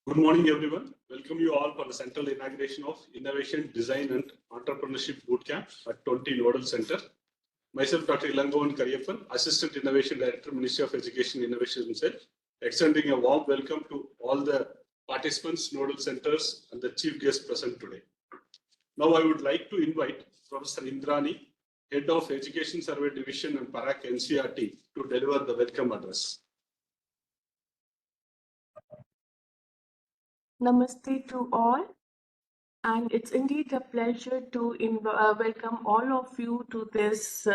Good morning, everyone. Welcome you all for the central inauguration of Innovation, Design and Entrepreneurship Bootcamp at 20 Nodal Center. Myself, Dr. Ilangovan Kariyappan, Assistant Innovation Director, Ministry of Education Innovation Cell, extending a warm welcome to all the participants, Nodal Centers and the chief guests present today. Now I would like to invite Professor Indrani, Head of Education Survey Division and Parak NCRT, to deliver the welcome address. Namaste to all, and it's indeed a pleasure to welcome all of you to this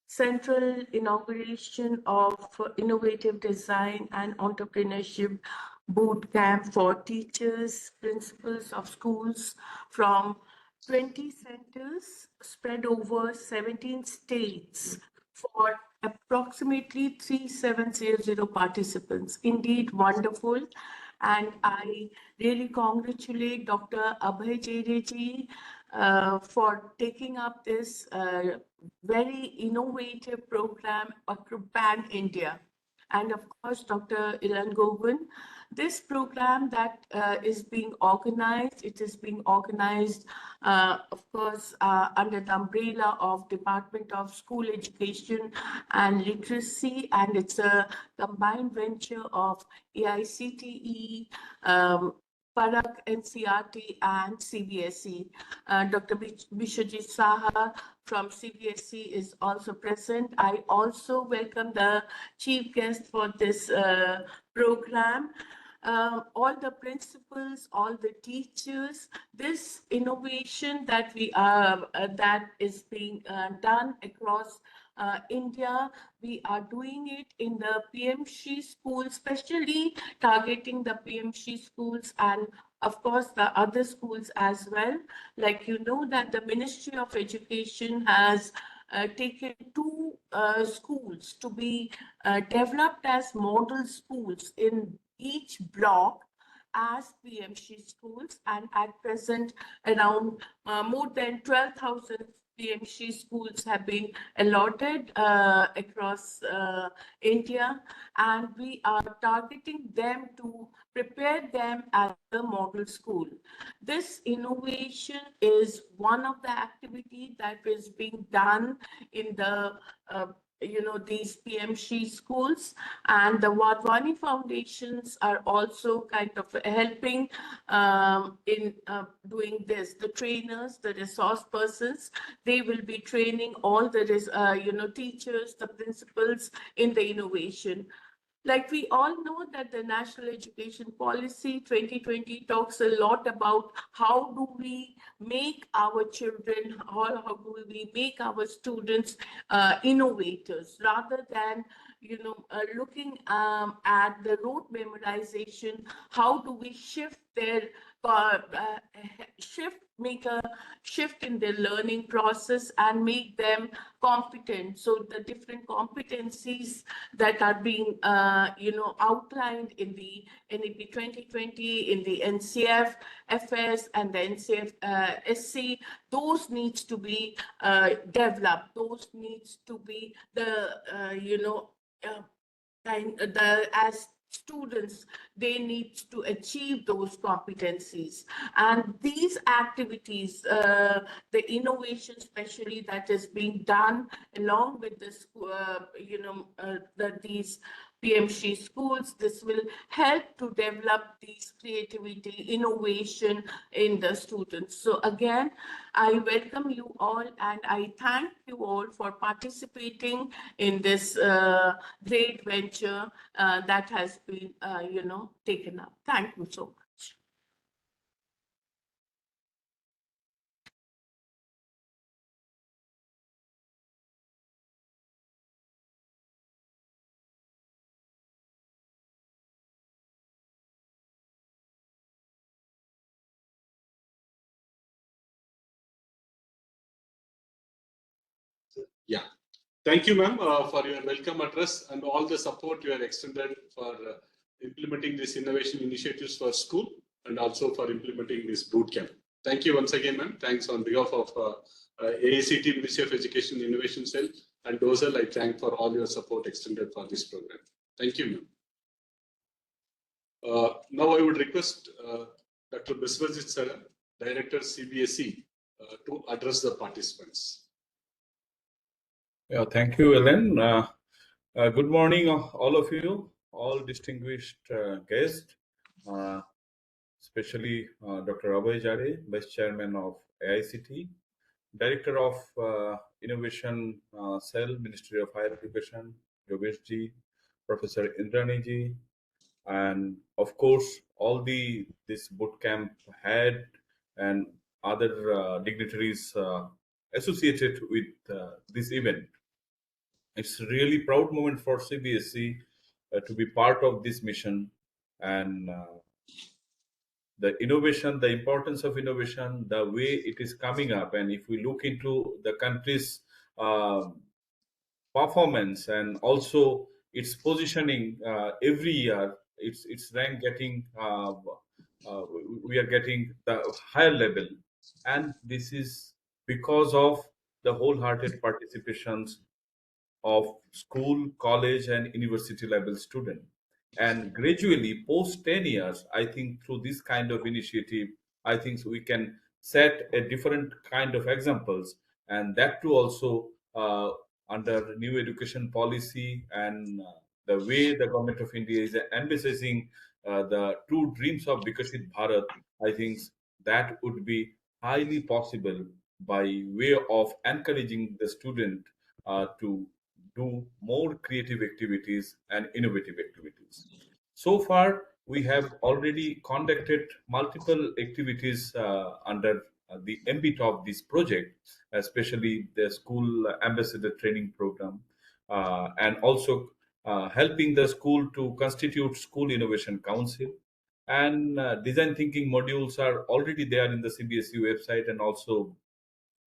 central inauguration of Innovative Design and Entrepreneurship Boot Camp for teachers, principals of schools from 20 centers spread over 17 states for approximately 3700 participants. Indeed wonderful. And I really congratulate Dr. Abhay Jadeji for taking up this very innovative program pan-India. And of course, Dr. Ilangovan, this program that is being organized, it is being organized, of course, under the umbrella of Department of School Education and Literacy, and it's a combined venture of AICTE, Parak NCRT and CBSE. Dr. Bishwajit Saha from CBSE is also present. I also welcome the chief guest for this program. All the principals, all the teachers, this innovation that that is being done across India, we are doing it in the PMC schools, especially targeting the PMC schools and of course the other schools as well. Like you know that the Ministry of Education has taken two schools to be developed as model schools in each block as PMC schools, and at present around more than 12,000 PMC schools have been allotted across India, and we are targeting them to prepare them as a model school. This innovation is one of the activities that is being done in the these PMC schools, and the Wadhwani foundations are also kind of helping in doing this. The trainers, the resource persons, they will be training all the teachers, the principals in the innovation. Like we all know that the National Education Policy 2020 talks a lot about how do we make our children, or how do we make our students innovators, rather than looking at the rote memorization. How do we shift their make a shift in their learning process and make them competent? So the different competencies that are being outlined in the NEP 2020, in the NCF FS and the NCF SC, those needs to be developed. Those needs to be as students, they need to achieve those competencies, and these activities, the innovation especially that is being done along with this these PMC schools, this will help to develop these creativity, innovation in the students. So again, I welcome you all and I thank you all for participating in this great venture that has been, taken up. Thank you so much. Yeah. Thank you, ma'am, for your welcome address and all the support you have extended for implementing these innovation initiatives for school and also for implementing this boot camp. Thank you once again, ma'am. Thanks on behalf of AICT, Ministry of Education Innovation Cell, and DOSEL. I thank for all your support extended for this program. Thank you, ma'am. Now I would request Dr. Biswajit Sir, Director CBSE, to address the participants. Yeah, thank you, Ellen. Good morning, all of you, all distinguished guests, especially Dr. Abhay Jade, Vice Chairman of AICT, Director of Innovation Cell, Ministry of Higher Education, Yogesh ji, Professor Indrani ji, and of course, all this bootcamp head and other dignitaries associated with this event. It's a really proud moment for CBSE to be part of this mission, and the innovation, the importance of innovation, the way it is coming up, and if we look into the country's uh, performance and also its positioning every year, its rank getting we are getting the higher level, and this is because of the wholehearted participations of school, college, and university level student. And gradually, post 10 years, I think through this kind of initiative, I think we can set a different kind of examples, and that too also under new education policy and the way the government of India is emphasizing the true dreams of Vikashit Bharat, I think that would be highly possible by way of encouraging the student to do more creative activities and innovative activities. So far, we have already conducted multiple activities under the ambit of this project, especially the school ambassador training program, and also helping the school to constitute school innovation council. And design thinking modules are already there in the CBSE website and also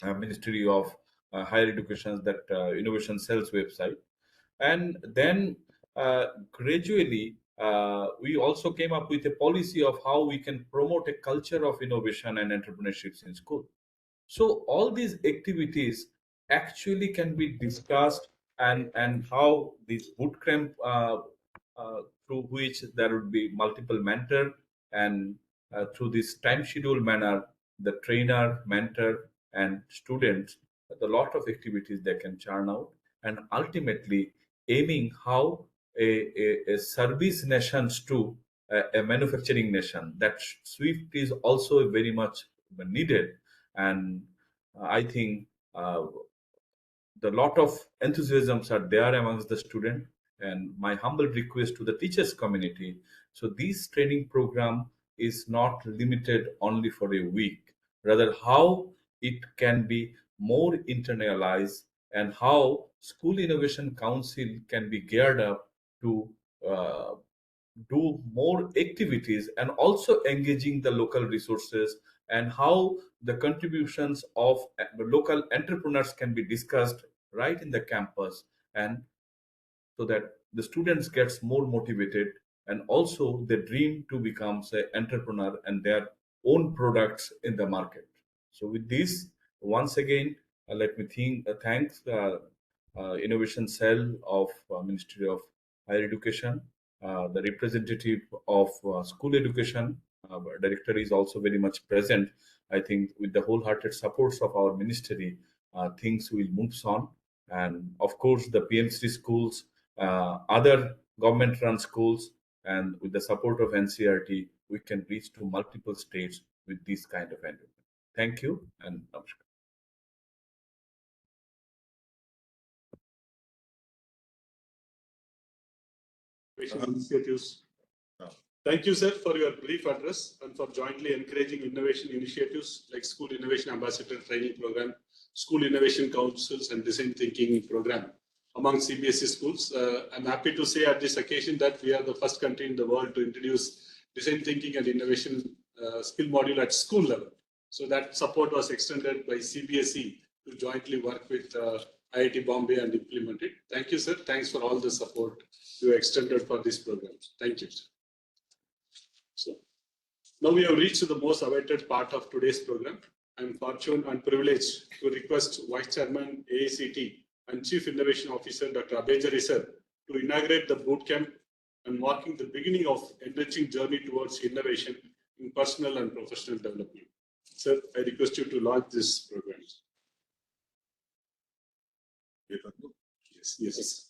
Ministry of Higher Education, that innovation cells website. And then gradually we also came up with a policy of how we can promote a culture of innovation and entrepreneurships in school. So all these activities actually can be discussed, and how this bootcamp through which there would be multiple mentor, and through this time schedule manner, the trainer, mentor, and students, a lot of activities they can churn out, and ultimately aiming how a service nations to a manufacturing nation. That swift is also very much needed, and I think the lot of enthusiasms are there amongst the student, and my humble request to the teachers community, so this training program is not limited only for a week, rather how it can be more internalized, and how school innovation council can be geared up to uh, do more activities, and also engaging the local resources, and how the contributions of the local entrepreneurs can be discussed right in the campus, and so that the students gets more motivated, and also they dream to become say entrepreneur and their own products in the market. So with this, once again, let me thanks innovation cell of Ministry of Higher Education, the representative of school education director is also very much present. I think with the wholehearted supports of our ministry, things will move on, and of course the PMC schools, other government-run schools, and with the support of NCRT, we can reach to multiple states with this kind of endeavor. Thank you, and namaskar. Initiatives. Thank you, sir, for your brief address and for jointly encouraging innovation initiatives like School Innovation Ambassador Training Program, School Innovation Councils, and Design Thinking Program among CBSE schools. I'm happy to say at this occasion that we are the first country in the world to introduce Design Thinking and Innovation skill module at school level. So that support was extended by CBSE to jointly work with IIT Bombay and implement it. Thank you, sir. Thanks for all the support you extended for this program. Thank you, sir. So now we have reached the most awaited part of today's program. I am fortunate and privileged to request Vice Chairman AICT and Chief Innovation Officer Dr. Abhay Jade sir to inaugurate the bootcamp and marking the beginning of enriching journey towards innovation in personal and professional development. Sir, I request you to launch this program. Yes, yes.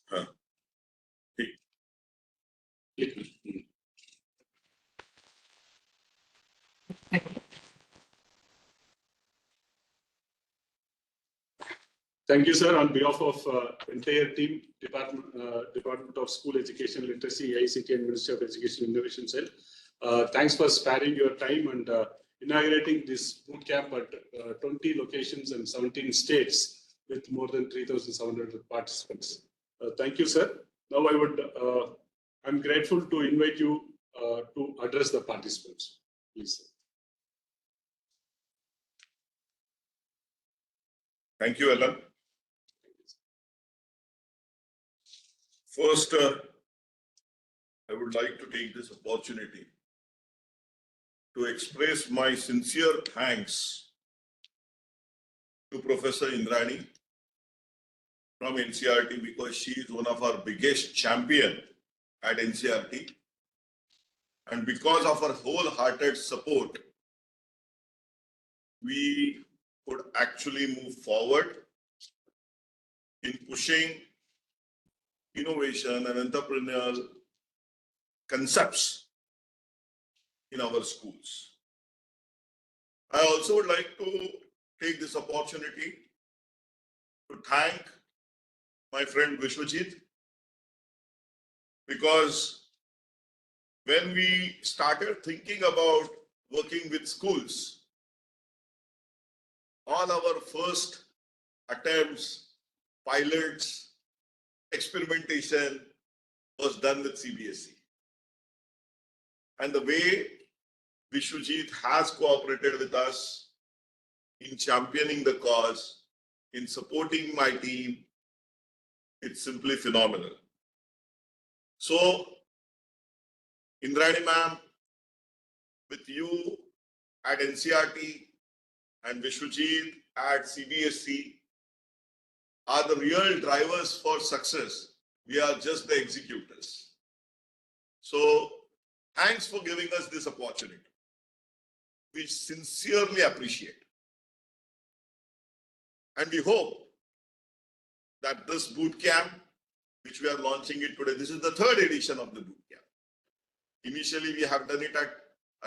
Thank you, sir. On behalf of entire team, Department of School Education Literacy, ICT, and Ministry of Education Innovation Cell, thanks for sparing your time and inaugurating this boot camp at 20 locations and 17 states with more than 3,700 participants. Thank you, sir. Now I'm grateful to invite you to address the participants. Please, sir. Thank you, Alan. First, I would like to take this opportunity to express my sincere thanks to Professor Indrani from NCERT, because she is one of our biggest champion at NCERT. And because of her wholehearted support, we could actually move forward in pushing innovation and entrepreneurial concepts in our schools. I also would like to take this opportunity to thank my friend Vishwajit, because when we started thinking about working with schools, all our first attempts, pilots, experimentation was done with CBSE. And the way Vishwajit has cooperated with us in championing the cause, in supporting my team, it's simply phenomenal. So, Indrani ma'am, with you at NCERT and Vishwajit at CBSE are the real drivers for success. We are just the executors. So, thanks for giving us this opportunity. We sincerely appreciate. And we hope that this boot camp, which we are launching it today, this is the third edition of the boot camp. Initially, we have done it at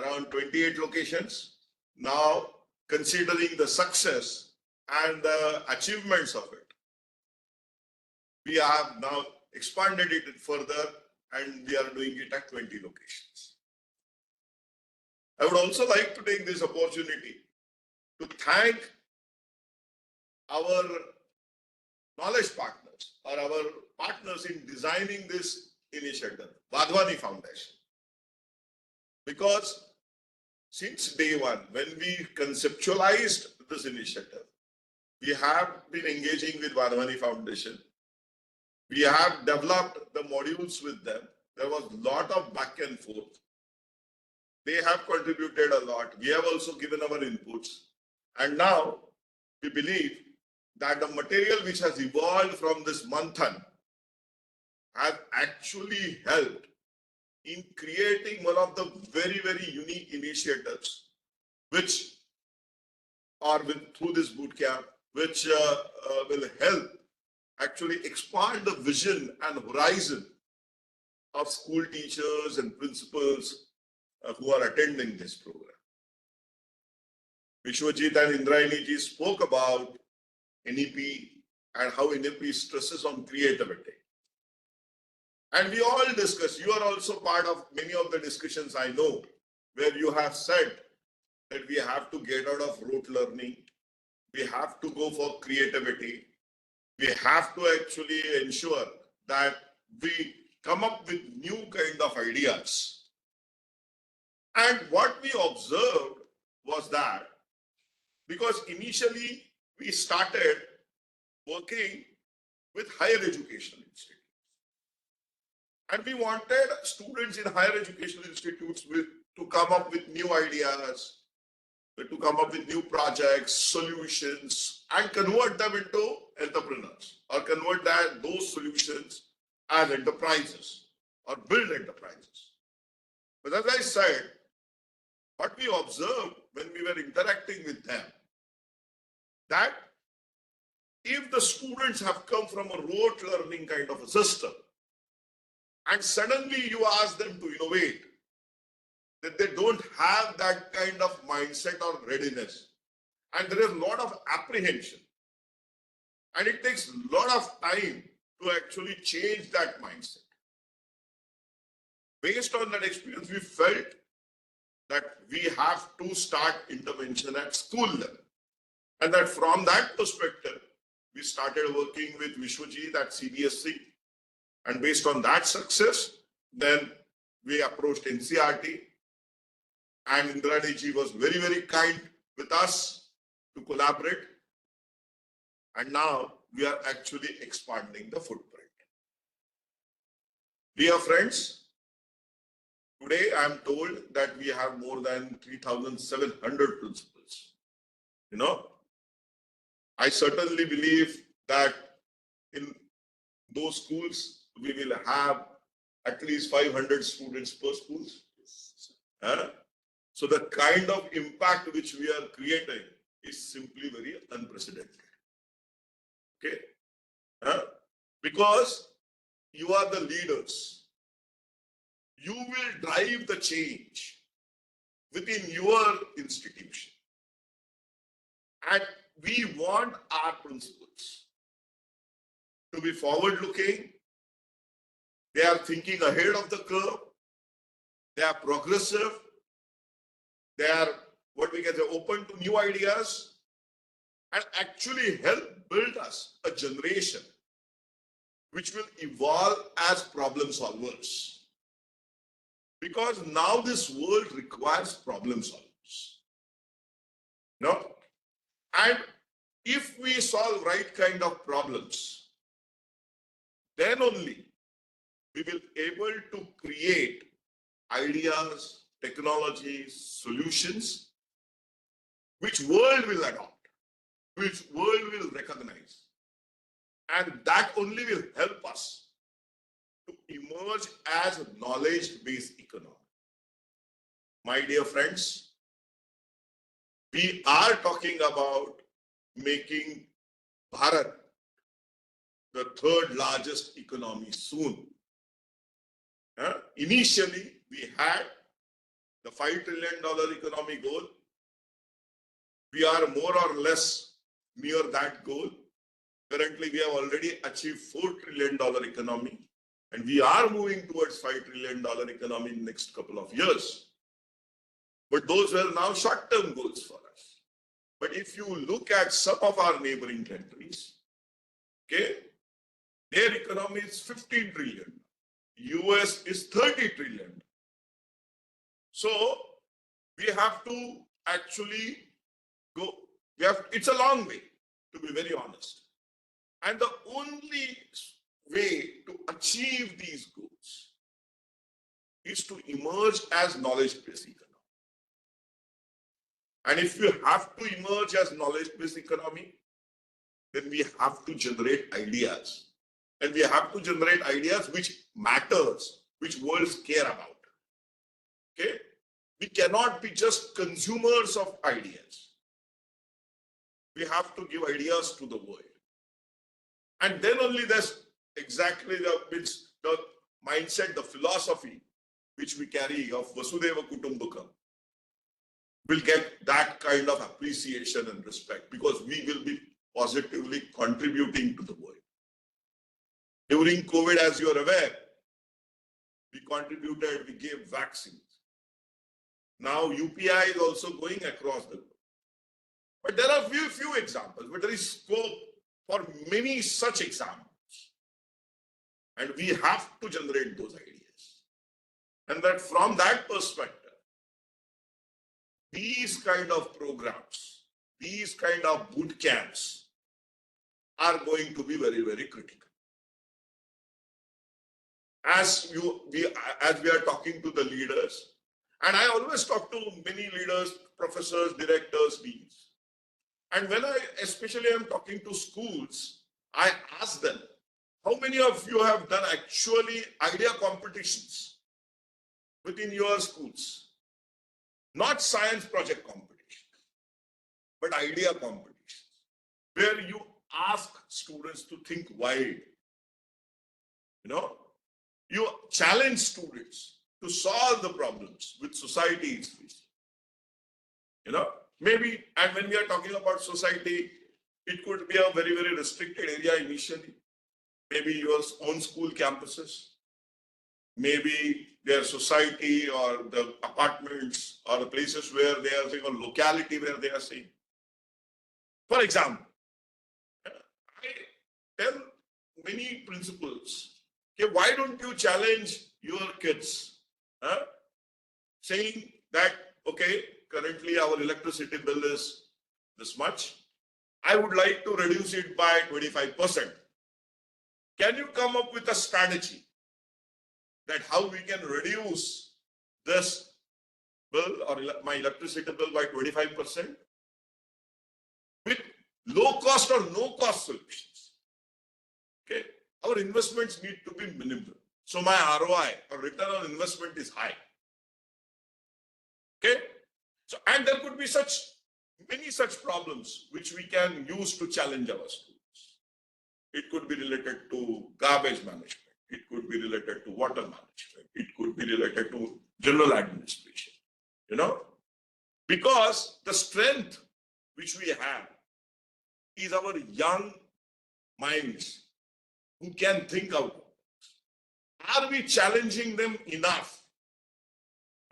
around 28 locations. Now, considering the success and the achievements of it, we have now expanded it further and we are doing it at 20 locations. I would also like to take this opportunity to thank our knowledge partners or our partners in designing this initiative, Vadhwani Foundation. Because since day one, when we conceptualized this initiative, we have been engaging with Vadhwani Foundation. We have developed the modules with them. There was a lot of back and forth. They have contributed a lot. We have also given our inputs. And now we believe that the material which has evolved from this Manthan has actually helped in creating one of the very, very unique initiatives, which are through this boot camp, which will help actually expand the vision and horizon of school teachers and principals who are attending this program. Vishwajit and Indrani ji spoke about NEP and how NEP stresses on creativity. And we all discuss, you are also part of many of the discussions I know, where you have said that we have to get out of rote learning, we have to go for creativity, we have to actually ensure that we come up with new kind of ideas. And what we observed was that, because initially we started working with higher education institutes. And we wanted students in higher education institutes to come up with new ideas, to come up with new projects, solutions, and convert them into entrepreneurs or convert those solutions as enterprises. or build enterprises. But as I said, what we observed when we were interacting with them, that if the students have come from a rote learning kind of a system, and suddenly you ask them to innovate, that they don't have that kind of mindset or readiness. And there is a lot of apprehension. And it takes a lot of time to actually change that mindset. Based on that experience, we felt that we have to start intervention at school level. And that from that perspective, we started working with Vishwajit at CBSE. And based on that success, then we approached NCRT. And Indrani ji was very, very kind with us to collaborate. And now we are actually expanding the footprint. Dear friends, today I am told that we have more than 3,700 principals. You know, I certainly believe that in those schools, we will have at least 500 students per school. So the kind of impact which we are creating is simply very unprecedented. Okay? Because you are the leaders. You will drive the change within your institution. And we want our principals to be forward-looking. They are thinking ahead of the curve. They are progressive. They are, what we can say, open to new ideas and actually help build us a generation which will evolve as problem solvers. Because now this world requires problem solvers. No? And if we solve right kind of problems, then only we will be able to create ideas, technologies, solutions, which world will adopt, which world will recognize. And that only will help us to emerge as a knowledge-based economy. My dear friends, we are talking about making Bharat the third largest economy soon. Initially, we had the $5 trillion economy goal. We are more or less near that goal. Currently, we have already achieved $4 trillion economy, and we are moving towards $5 trillion economy in the next couple of years. But those were now short-term goals for us. But if you look at some of our neighboring countries, okay, their economy is 15 trillion. US is 30 trillion. So we have to actually go, it's a long way, to be very honest. And the only way to achieve these goals is to emerge as knowledge-based economy. And if you have to emerge as knowledge-based economy, then we have to generate ideas. And we have to generate ideas which matters, which worlds care about. Okay? We cannot be just consumers of ideas. We have to give ideas to the world. And then only there's exactly the mindset, the philosophy which we carry of Vasudeva Kutumbakam will get that kind of appreciation and respect, because we will be positively contributing to the world. During COVID, as you are aware, we contributed, we gave vaccines. Now UPI is also going across the globe. But there are few examples, but there is scope for many such examples. And we have to generate those ideas. And that from that perspective, these kind of programs, these kind of boot camps are going to be very, very critical. As we are talking to the leaders, and I always talk to many leaders, professors, directors, deans. And when I especially am talking to schools, I ask them How many of you have done actually idea competitions within your schools? Not science project competition, but idea competitions, where you ask students to think wide. You challenge students to solve the problems which society is facing. Maybe, and when we are talking about society, it could be a very, very restricted area initially. Maybe your own school campuses, maybe their society or the apartments or the places where they are saying, or locality where they are saying. For example, I tell many principals, okay, why don't you challenge your kids, saying that, okay, currently our electricity bill is this much. I would like to reduce it by 25%. Can you come up with a strategy that how we can reduce this bill or my electricity bill by 25% with low cost or no cost solutions? Okay, our investments need to be minimal. So my ROI or return on investment is high. Okay, so and there could be many such problems which we can use to challenge our students. It could be related to garbage management. It could be related to water management. It could be related to general administration, because the strength which we have is our young minds who can think out. Are we challenging them enough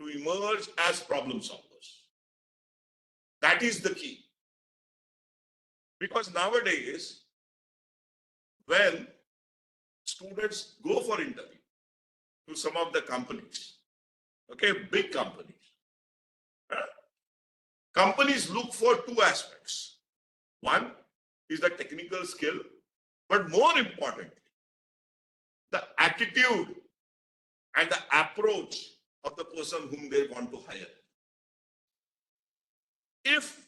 to emerge as problem solvers? That is the key. Because nowadays, when students go for interview to some of the companies, okay, big companies, companies look for two aspects. One is the technical skill, but more importantly, the attitude and the approach of the person whom they want to hire. If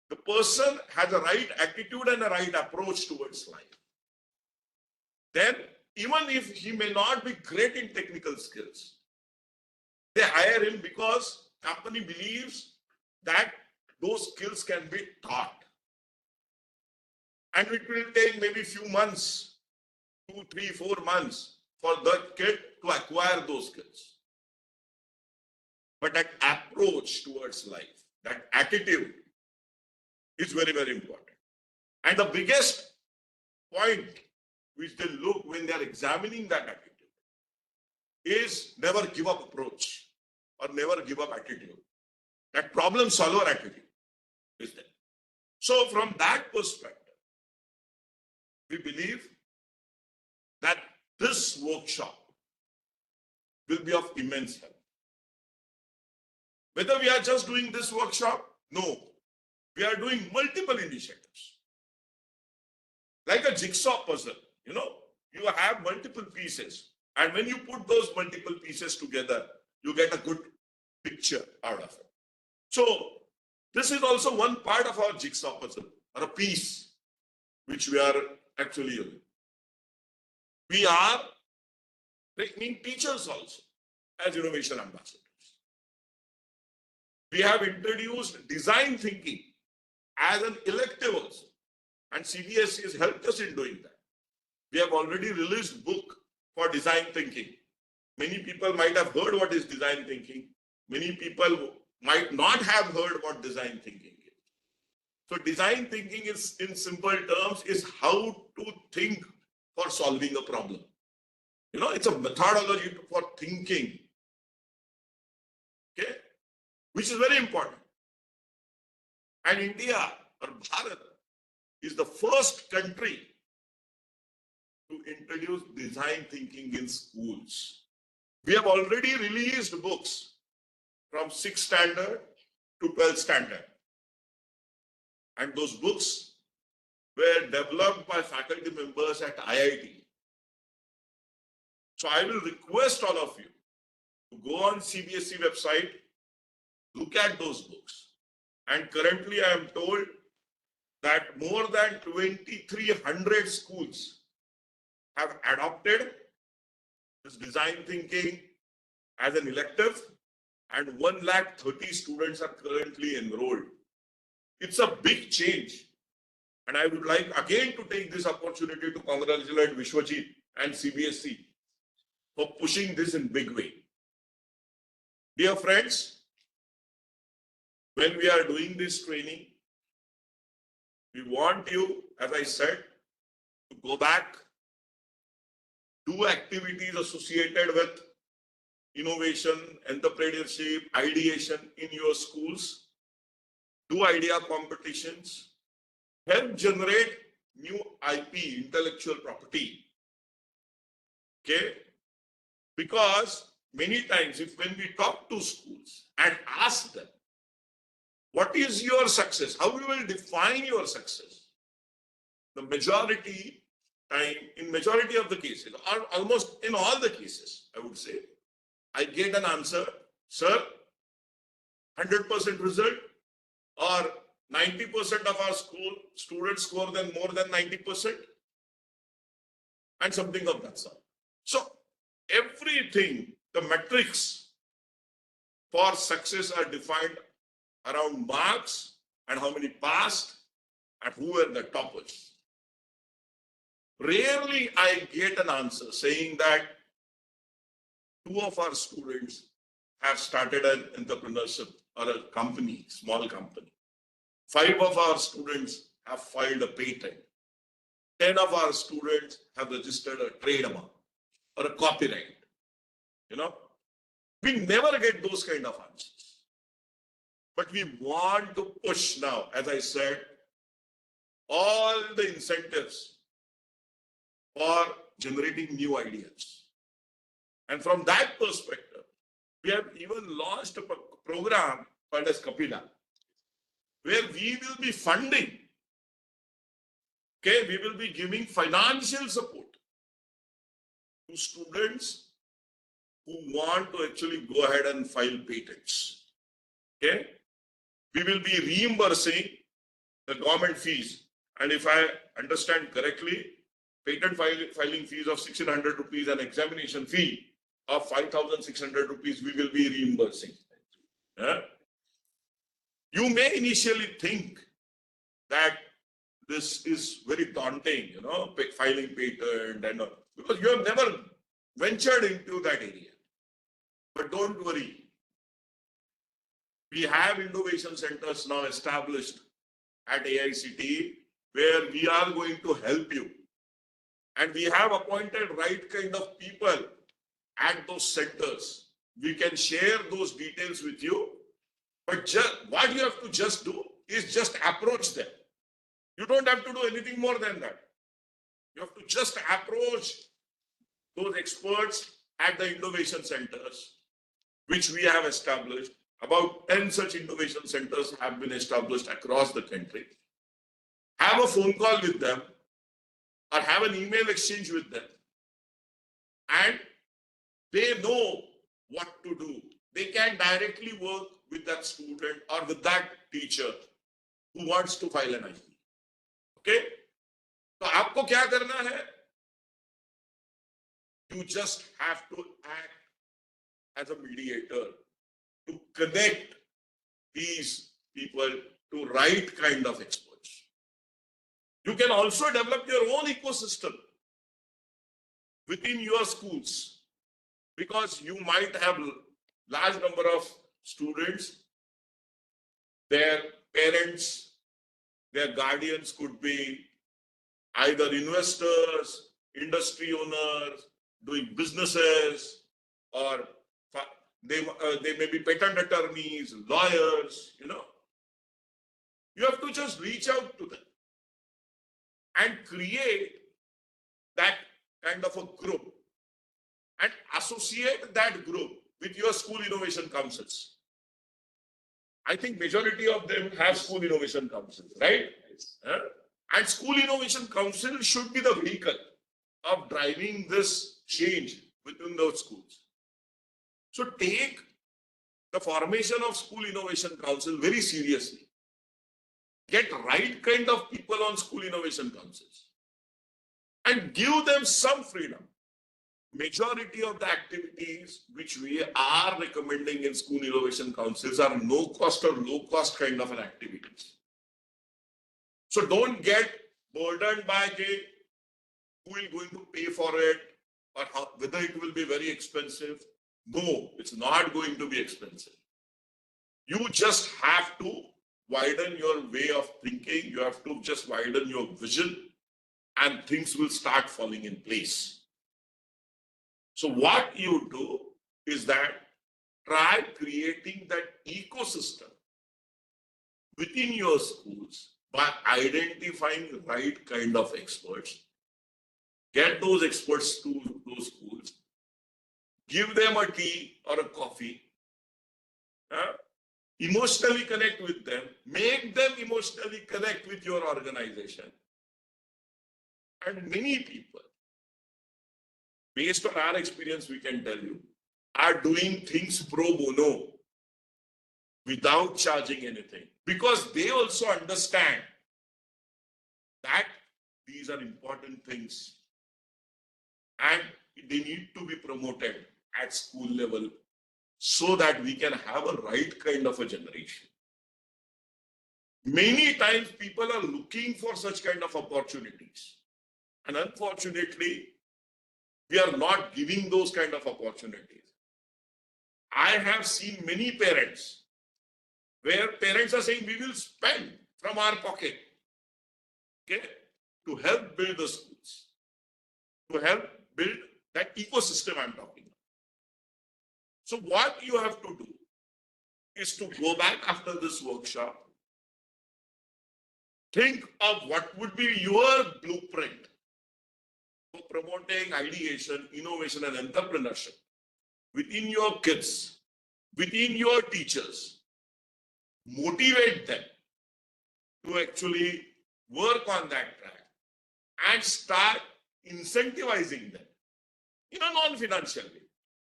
the person has a right attitude and a right approach towards life, then even if he may not be great in technical skills, they hire him because company believes that those skills can be taught. And it will take maybe few months, 2, 3, 4 months for the kid to acquire those skills. But that approach towards life, that attitude is very, very important. And the biggest point which they look when they are examining that attitude is never give up approach or never give up attitude. That problem solver attitude is there. So from that perspective, we believe that this workshop will be of immense help. Whether we are just doing this workshop, no. We are doing multiple initiatives. Like a jigsaw puzzle, you have multiple pieces. And when you put those multiple pieces together, you get a good picture out of it. So this is also one part of our jigsaw puzzle, or a piece, which we are actually using. We are training teachers also as innovation ambassadors. We have introduced design thinking as an elective also, and CBSE has helped us in doing that. We have already released book for design thinking. Many people might have heard what is design thinking. Many people might not have heard what design thinking is. So design thinking is, in simple terms, is how to think for solving a problem. It's a methodology for thinking, okay, which is very important. And India, or Bharat, is the first country to introduce design thinking in schools. We have already released books from 6th standard to 12th standard. And those books were developed by faculty members at IIT. So I will request all of you to go on CBSE website, look at those books. And currently I am told that more than 2,300 schools have adopted this design thinking as an elective, and 130,000 students are currently enrolled. It's a big change. And I would like again to take this opportunity to congratulate Vishwajit and CBSE for pushing this in big way. Dear friends, when we are doing this training, we want you, as I said, to go back, do activities associated with innovation, entrepreneurship, ideation in your schools, do idea competitions, help generate new IP, intellectual property. Okay? Because many times, when we talk to schools and ask them, what is your success? How you will define your success? The majority time, in majority of the cases, or almost in all the cases, I would say, I get an answer, sir, 100% result, or 90% of our school students score more than 90%, and something of that sort. So everything, the metrics for success are defined around marks and how many passed and who were the toppers. Rarely I get an answer saying that 2 of our students have started an entrepreneurship or a company, small company. 5 of our students have filed a patent. 10 of our students have registered a trademark or a copyright. You know, we never get those kind of answers. But we want to push now, as I said, all the incentives for generating new ideas. And from that perspective, we have even launched a program called as Kapila, where we will be funding, okay, we will be giving financial support to students who want to actually go ahead and file patents. Okay, we will be reimbursing the government fees, and if I understand correctly, patent filing fees of 1,600 rupees and examination fee of 5,600 rupees we will be reimbursing. Yeah? You may initially think that this is very daunting, you know, filing patent and because you have never ventured into that area. But don't worry. We have innovation centers now established at AICTE where we are going to help you. And we have appointed right kind of people at those centers. We can share those details with you. But what you have to just do is just approach them. You don't have to do anything more than that. You have to just approach those experts at the innovation centers, which we have established. About 10 such innovation centers have been established across the country. Have a phone call with them or have an email exchange with them. And they know what to do. They can directly work with that student or with that teacher who wants to file an IP. Okay? So, आपको क्या करना है? You just have to act as a mediator to connect these people to right kind of experts. You can also develop your own ecosystem within your schools because you might have large number of students, their parents, their guardians could be either investors, industry owners, doing businesses, or they may be patent attorneys, lawyers, you know. You have to just reach out to them and create that kind of a group and associate that group with your school innovation councils. I think majority of them have school innovation councils, right? Yes. And school innovation council should be the vehicle of driving this change within those schools. So take the formation of school innovation council very seriously. Get right kind of people on school innovation councils and give them some freedom. Majority of the activities which we are recommending in school innovation councils are no cost or low cost kind of an activities. So don't get burdened by who is going to pay for it or whether it will be very expensive. No, it's not going to be expensive. You just have to widen your way of thinking. You have to just widen your vision and things will start falling in place. So what you do is that try creating that ecosystem within your schools by identifying the right kind of experts. Get those experts to those schools. Give them a tea or a coffee. Emotionally connect with them. Make them emotionally connect with your organization. And many people, based on our experience, we can tell you, are doing things pro bono without charging anything because they also understand that these are important things and they need to be promoted at school level so that we can have a right kind of a generation. Many times people are looking for such kind of opportunities. And unfortunately, we are not giving those kind of opportunities. I have seen many parents where parents are saying we will spend from our pocket, okay, to help build the schools, to help build that ecosystem I'm talking about. So what you have to do is to go back after this workshop, think of what would be your blueprint for promoting ideation, innovation, and entrepreneurship within your kids, within your teachers. Motivate them to actually work on that track and start incentivizing them in a non-financial way.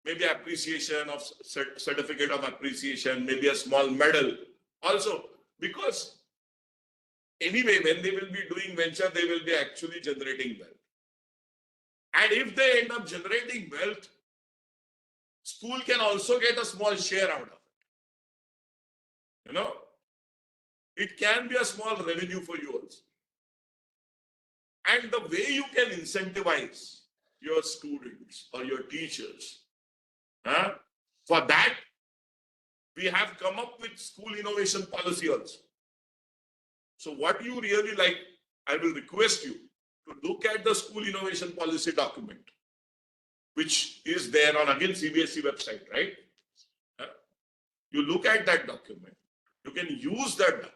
Maybe appreciation of certificate of appreciation, maybe a small medal also, because anyway, when they will be doing venture, they will be actually generating wealth. And if they end up generating wealth, school can also get a small share out of it. You know, it can be a small revenue for you also. And the way you can incentivize your students or your teachers, for that, we have come up with school innovation policy also. So what you really like, I will request you to look at the school innovation policy document, which is there on, again, CBSE website, right? You look at that document. You can use that document.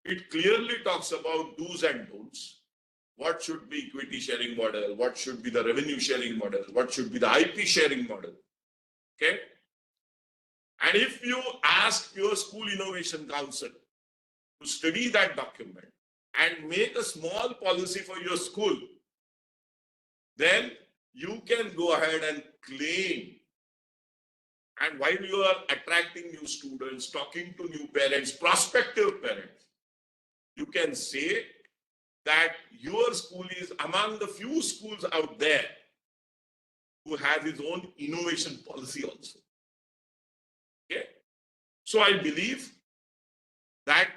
It clearly talks about do's and don'ts. What should be equity sharing model? What should be the revenue sharing model? What should be the IP sharing model? Okay. And if you ask your school innovation council to study that document and make a small policy for your school, then you can go ahead and claim. And while you are attracting new students, talking to new parents, prospective parents, you can say that your school is among the few schools out there who have its own innovation policy also. Okay. So I believe that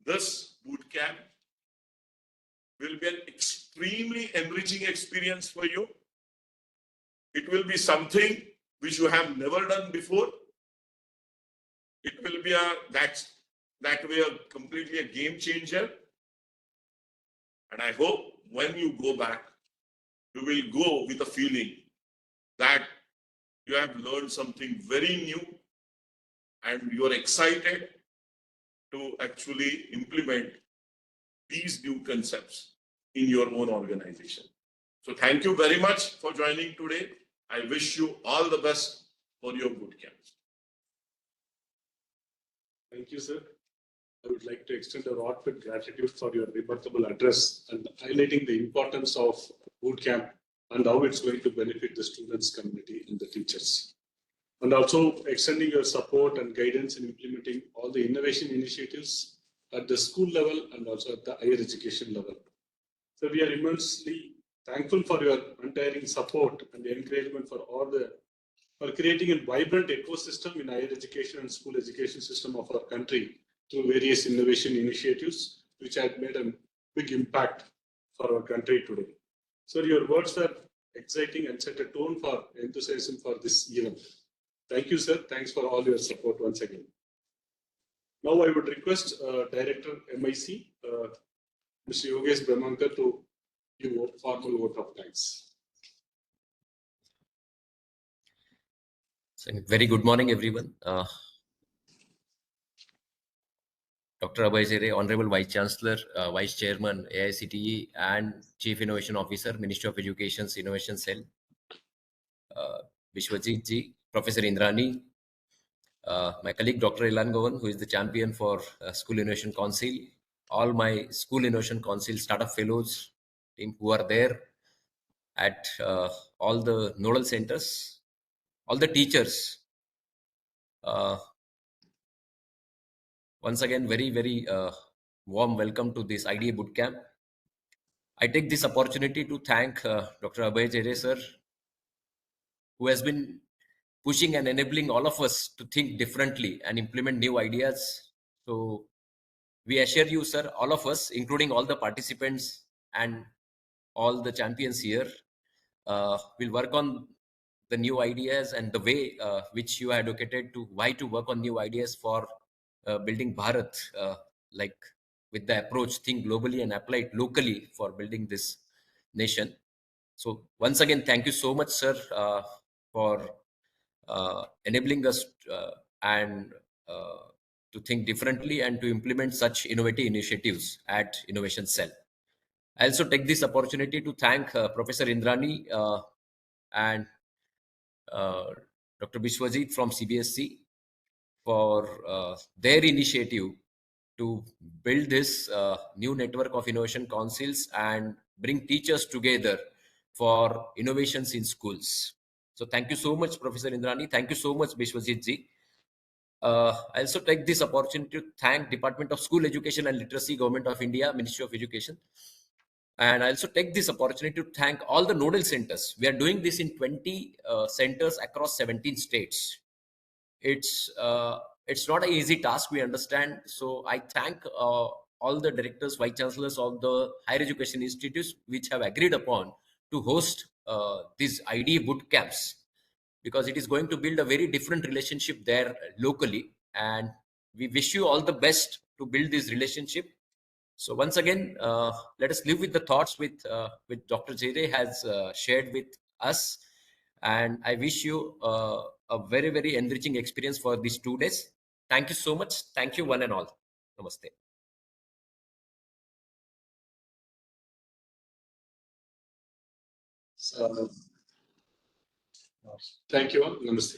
this bootcamp will be an extremely enriching experience for you. It will be something which you have never done before. It will be that way completely a game changer. And I hope when you go back, you will go with a feeling that you have learned something very new and you're excited to actually implement these new concepts in your own organization. So thank you very much for joining today. I wish you all the best for your bootcamps. Thank you, sir. I would like to extend a heartfelt gratitude for your remarkable address and highlighting the importance of bootcamp and how it's going to benefit the students, community, and the teachers. And also extending your support and guidance in implementing all the innovation initiatives at the school level and also at the higher education level. So we are immensely thankful for your untiring support and encouragement for creating a vibrant ecosystem in higher education and school education system of our country through various innovation initiatives, which have made a big impact for our country today. So your words were exciting and set a tone for enthusiasm for this event. Thank you, sir. Thanks for all your support once again. Now I would request Director MIC, Mr. Yogesh Brahmankar, to give a formal vote of thanks. So, very good morning, everyone. Dr. Abhay Jere, Honorable Vice Chancellor, Vice Chairman, AICTE, and Chief Innovation Officer, Ministry of Education's Innovation Cell, Vishwajit Ji, Professor Indrani, my colleague Dr. Ilan Govan, who is the champion for School Innovation Council, all my School Innovation Council startup fellows, team who are there at all the nodal centers, all the teachers. Once again, very warm welcome to this IDE Bootcamp. I take this opportunity to thank Dr. Abhay Jere sir, who has been pushing and enabling all of us to think differently and implement new ideas. So we assure you, sir, all of us, including all the participants and all the champions here, will work on the new ideas and the way which you advocated to why to work on new ideas for building Bharat, like with the approach think globally and apply it locally for building this nation. So once again, thank you so much, sir, for enabling us and to think differently and to implement such innovative initiatives at Innovation Cell. I also take this opportunity to thank Professor Indrani and Dr. Vishwajit from CBSC for their initiative to build this new network of innovation councils and bring teachers together for innovations in schools. So thank you so much, Professor Indrani. Thank you so much, Vishwajit ji. I also take this opportunity to thank Department of School Education and Literacy, Government of India, Ministry of Education. And I also take this opportunity to thank all the nodal centers. We are doing this in 20 centers across 17 states. It's not an easy task, we understand. So I thank all the directors, vice chancellors of the higher education institutes which have agreed upon to host these IDE boot camps, because it is going to build a very different relationship there locally. And we wish you all the best to build this relationship. So once again, let us live with the thoughts with Dr. Jere has shared with us. And I wish you a very enriching experience for these 2 days. Thank you so much. Thank you one and all. Namaste. Thank you all. Namaste.